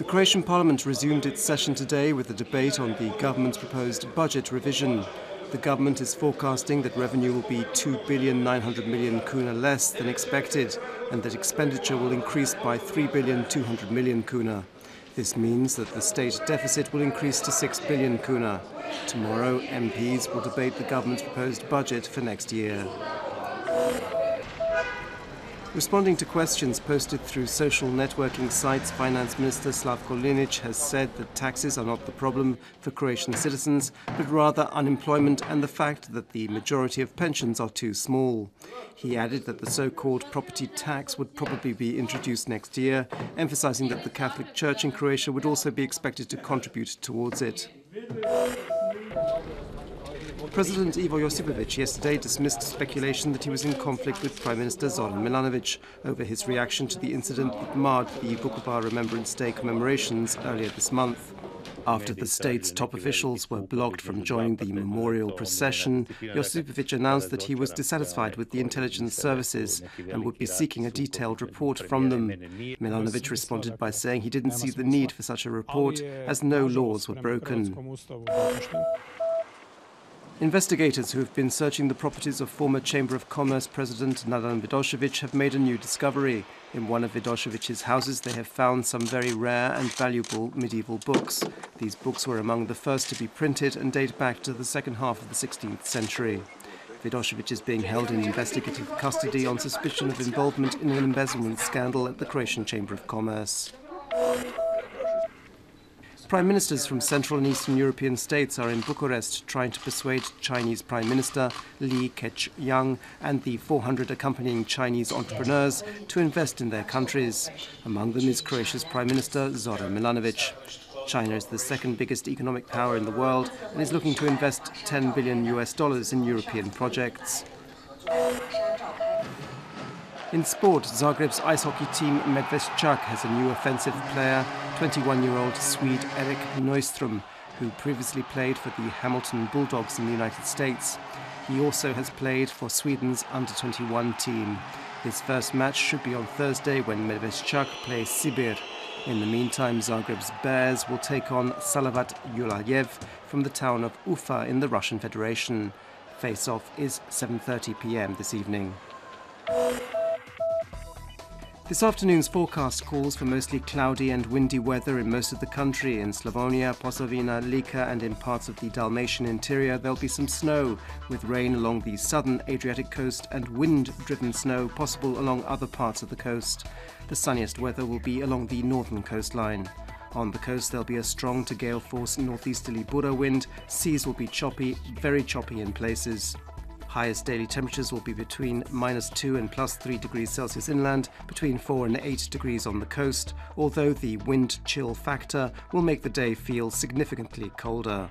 Croatian Parliament resumed its session today with a debate on the government's proposed budget revision. The government is forecasting that revenue will be 2,900 million kuna less than expected and that expenditure will increase by 3,200 million kuna. This means that the state deficit will increase to 6 billion kuna. Tomorrow, MPs will debate the government's proposed budget for next year. Responding to questions posted through social networking sites, Finance Minister Slavko Linic has said that taxes are not the problem for Croatian citizens, but rather unemployment and the fact that the majority of pensions are too small. He added that the so-called property tax would probably be introduced next year, emphasizing that the Catholic Church in Croatia would also be expected to contribute towards it. President Ivo Josipovic yesterday dismissed speculation that he was in conflict with Prime Minister Zoran Milanovic over his reaction to the incident that marred the Vukovar Remembrance Day commemorations earlier this month. After the state's top officials were blocked from joining the memorial procession, Josipovic announced that he was dissatisfied with the intelligence services and would be seeking a detailed report from them. Milanovic responded by saying he didn't see the need for such a report as no laws were broken. Investigators who have been searching the properties of former Chamber of Commerce President Nadan Vidošević have made a new discovery. In one of Vidošević's houses they have found some very rare and valuable medieval books. These books were among the first to be printed and date back to the second half of the 16th century. Vidošević is being held in investigative custody on suspicion of involvement in an embezzlement scandal at the Croatian Chamber of Commerce. Prime ministers from Central and Eastern European states are in Bucharest trying to persuade Chinese Prime Minister Li Keqiang and the 400 accompanying Chinese entrepreneurs to invest in their countries. Among them is Croatia's Prime Minister Zoran Milanovic. China is the second biggest economic power in the world and is looking to invest $10 billion in European projects. In sport, Zagreb's ice hockey team Medveščak has a new offensive player, 21-year-old Swede Erik Neuström, who previously played for the Hamilton Bulldogs in the United States. He also has played for Sweden's under-21 team. His first match should be on Thursday when Medveščak plays Sibir. In the meantime, Zagreb's Bears will take on Salavat Yulayev from the town of Ufa in the Russian Federation. Face-off is 7:30 p.m. this evening. This afternoon's forecast calls for mostly cloudy and windy weather in most of the country. In Slavonia, Posavina, Lika and in parts of the Dalmatian interior there'll be some snow, with rain along the southern Adriatic coast and wind-driven snow possible along other parts of the coast. The sunniest weather will be along the northern coastline. On the coast there'll be a strong to gale force northeasterly Bura wind. Seas will be choppy, very choppy in places. Highest daily temperatures will be between -2 and +3 degrees Celsius inland, between 4 and 8 degrees on the coast, although the wind chill factor will make the day feel significantly colder.